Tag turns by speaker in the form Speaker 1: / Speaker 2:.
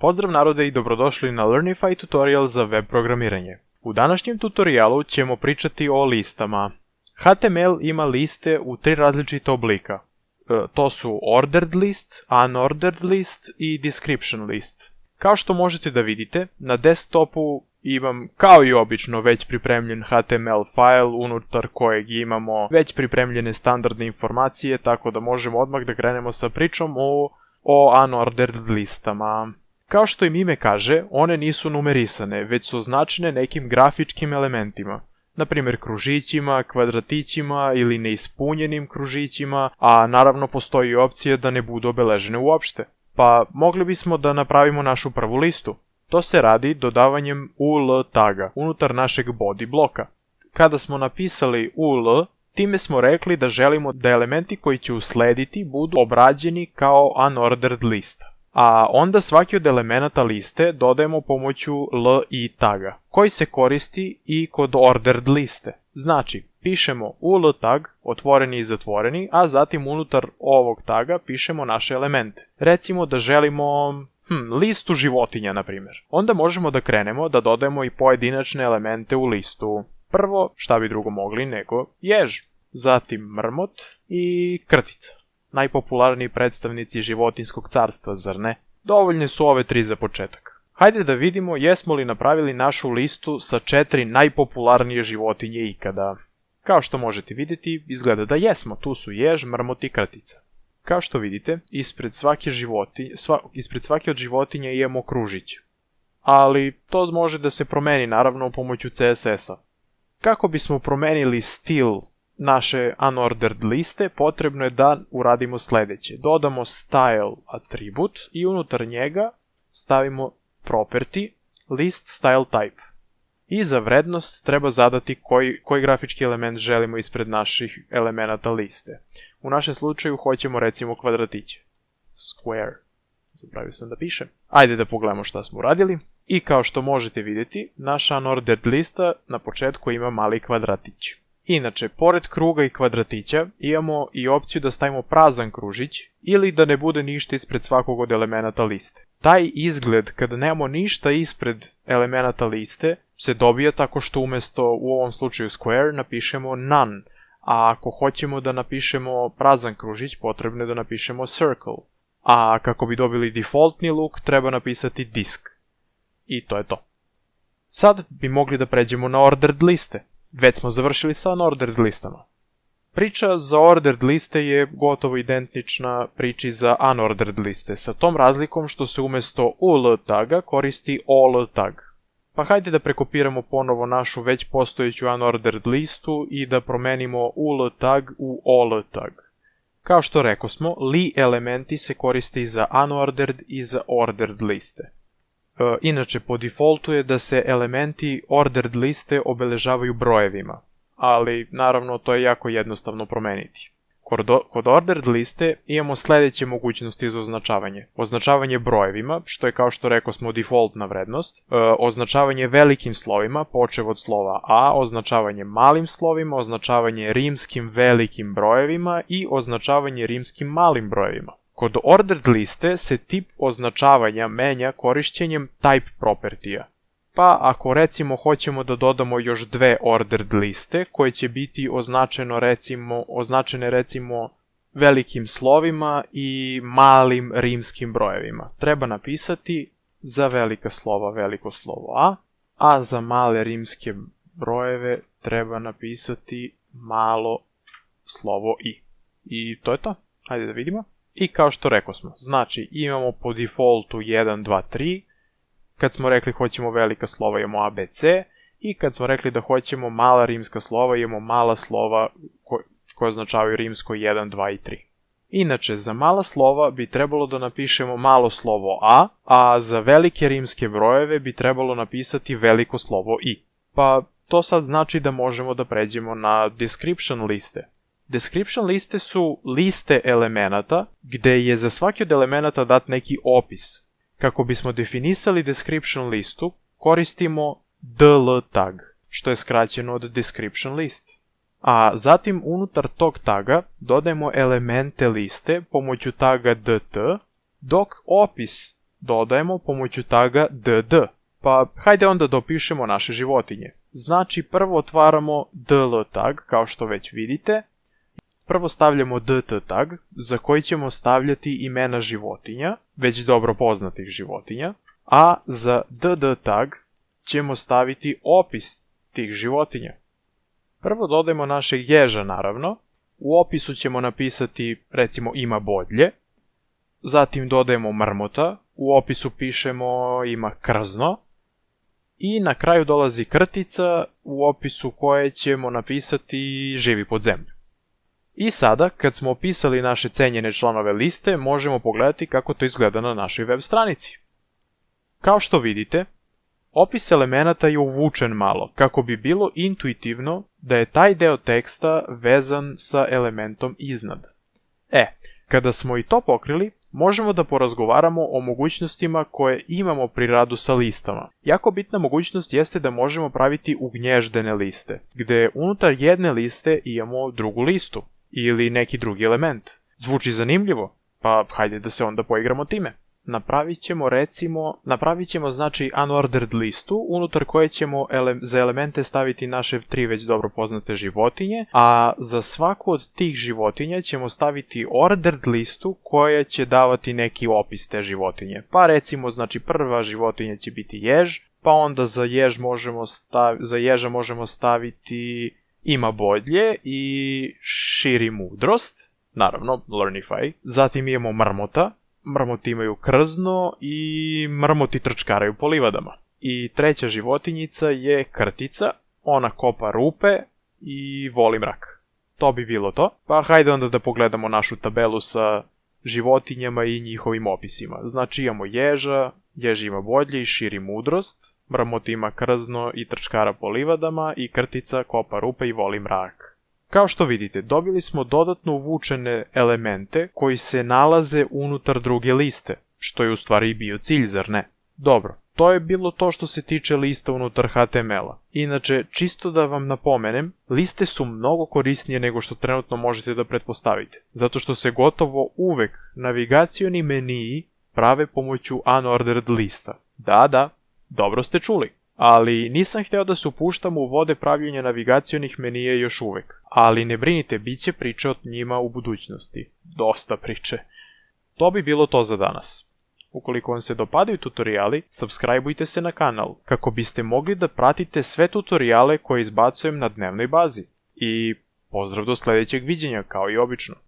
Speaker 1: Pozdrav narode i dobrodošli na Learnify tutorial za web programiranje. U današnjem tutorialu ćemo pričati o listama. HTML ima liste u 3 različita oblika. To su ordered list, unordered list i description list. Kao što možete da vidite, na desktopu imam kao i obično već pripremljen HTML file unutar kojeg imamo već pripremljene standardne informacije, tako da možemo odmah da krenemo sa pričom o unordered listama. Kao što im ime kaže, one nisu numerisane, već su označene nekim grafičkim elementima. Naprimjer kružićima, kvadratićima ili neispunjenim kružićima, a naravno postoji opcija da ne budu obeležene uopšte. Pa mogli bismo da napravimo našu prvu listu. To se radi dodavanjem ul taga unutar našeg body bloka. Kada smo napisali ul, time smo rekli da želimo da elementi koji će uslediti budu obrađeni kao unordered lista. A onda svaki od elemenata liste dodajemo pomoću li taga, koji se koristi i kod ordered liste. Znači, pišemo ul tag, otvoreni i zatvoreni, a zatim unutar ovog taga pišemo naše elemente. Recimo da želimo listu životinja, na primjer. Onda možemo da krenemo da dodajemo i pojedinačne elemente u listu. Prvo, šta bi drugo mogli nego jež, zatim mrmot i krtica. Najpopularniji predstavnici životinjskog carstva, zar ne? Dovoljne su ove 3 za početak. Hajde da vidimo jesmo li napravili našu listu sa 4 najpopularnije životinje ikada. Kao što možete vidjeti, izgleda da jesmo, tu su jež, mrmot i krtica. Kao što vidite, ispred svake od životinja imamo kružić. Ali to može da se promeni naravno pomoću CSS-a. Kako bismo promenili stil naše unordered liste, potrebno je da uradimo sledeće. Dodamo style atribut i unutar njega stavimo property list style type. I za vrednost treba zadati koji grafički element želimo ispred naših elemenata liste. U našem slučaju hoćemo recimo kvadratiće. Square. Zaboravio sam da pišem. Ajde da pogledamo šta smo uradili. I kao što možete vidjeti, naša unordered lista na početku ima mali kvadratić. Inače, pored kruga i kvadratića imamo i opciju da stavimo prazan kružić ili da ne bude ništa ispred svakog od elemenata liste. Taj izgled kada nemamo ništa ispred elemenata liste se dobija tako što umjesto u ovom slučaju square napišemo none, a ako hoćemo da napišemo prazan kružić potrebno je da napišemo circle, a kako bi dobili defaultni look treba napisati disk. I to je to. Sad bi mogli da pređemo na ordered liste. Već smo završili sa unordered listama. Priča za ordered liste je gotovo identična priči za unordered liste, sa tom razlikom što se umjesto ul taga koristi all tag. Pa hajde da prekopiramo ponovo našu već postojeću unordered listu i da promenimo ul tag u all tag. Kao što rekosmo, li elementi se koriste i za unordered i za ordered liste. Inače, po defaultu je da se elementi ordered liste obeležavaju brojevima, ali naravno to je jako jednostavno promeniti. Kod ordered liste imamo sledeće mogućnosti za označavanje. Označavanje brojevima, što je kao što rekosmo defaultna vrednost, označavanje velikim slovima, počev od slova A, označavanje malim slovima, označavanje rimskim velikim brojevima i označavanje rimskim malim brojevima. Kod ordered liste se tip označavanja menja korišćenjem type propertija. Pa ako recimo hoćemo da dodamo još 2 ordered liste koje će biti označene recimo velikim slovima i malim rimskim brojevima, treba napisati za velika slova veliko slovo A, a za male rimske brojeve treba napisati malo slovo I. I to je to. Hajde da vidimo. I kao što rekosmo, znači imamo po defaultu 1, 2, 3, kad smo rekli hoćemo velika slova imamo A, B, C, i kad smo rekli da hoćemo mala rimska slova imamo mala slova koje označavaju rimsko 1, 2 i 3. Inače, za mala slova bi trebalo da napišemo malo slovo A, a za velike rimske brojeve bi trebalo napisati veliko slovo I. Pa to sad znači da možemo da pređemo na description liste. Description liste su liste elemenata gde je za svaki od elemenata dat neki opis. Kako bismo definisali description listu, koristimo dl tag, što je skraćeno od description list. A zatim unutar tog taga dodajemo elemente liste pomoću taga dt, dok opis dodajemo pomoću taga dd. Pa hajde onda da opišemo naše životinje. Znači prvo otvaramo dl tag, kao što već vidite. Prvo stavljamo dt tag, za koji ćemo stavljati imena životinja, već dobro poznatih životinja, a za dd tag ćemo staviti opis tih životinja. Prvo dodajemo našeg ježa, naravno. U opisu ćemo napisati, recimo, ima bodlje. Zatim dodajemo mrmota, u opisu pišemo ima krzno. I na kraju dolazi krtica, u opisu koje ćemo napisati živi pod zemlju. I sada, kad smo opisali naše cenjene članove liste, možemo pogledati kako to izgleda na našoj web stranici. Kao što vidite, opis elemenata je uvučen malo, kako bi bilo intuitivno da je taj deo teksta vezan sa elementom iznad. Kada smo i to pokrili, možemo da porazgovaramo o mogućnostima koje imamo pri radu sa listama. Jako bitna mogućnost jeste da možemo praviti ugnježdene liste, gde unutar jedne liste imamo drugu listu ili neki drugi element. Zvuči zanimljivo? Pa hajde da se onda poigramo time. Napravit ćemo znači unordered listu, unutar koje ćemo za elemente staviti naše 3 već dobro poznate životinje, a za svaku od tih životinja ćemo staviti ordered listu koja će davati neki opis te životinje. Pa recimo, znači prva životinja će biti jež, pa onda za ježa možemo staviti ima bodlje i širi mudrost, naravno learnify. Zatim imamo mrmota. Mrmoti imaju krzno i mrmoti trčkaraju po livadama. I treća životinjica je krtica, ona kopa rupe i voli mrak. To bi bilo to. Pa hajde onda da pogledamo našu tabelu sa životinjama i njihovim opisima. Znači imamo ježa, jež ima bodlje i širi mudrost, mrmot ima krzno i trčkara po livadama i krtica kopa rupe i voli mrak. Kao što vidite, dobili smo dodatno uvučene elemente koji se nalaze unutar druge liste, što je u stvari bio cilj, zar ne? Dobro, to je bilo to što se tiče lista unutar HTML-a. Inače, čisto da vam napomenem, liste su mnogo korisnije nego što trenutno možete da pretpostavite, zato što se gotovo uvek navigacioni meniji prave pomoću unordered lista. Da, dobro ste čuli. Ali nisam hteo da se upuštam u vode pravljenja navigacionih menija još uvek. Ali ne brinite, bit će priče o njima u budućnosti. Dosta priče. To bi bilo to za danas. Ukoliko vam se dopadaju tutoriali, subscribeujte se na kanal, kako biste mogli da pratite sve tutoriale koje izbacujem na dnevnoj bazi. I pozdrav do sledećeg viđenja, kao i obično.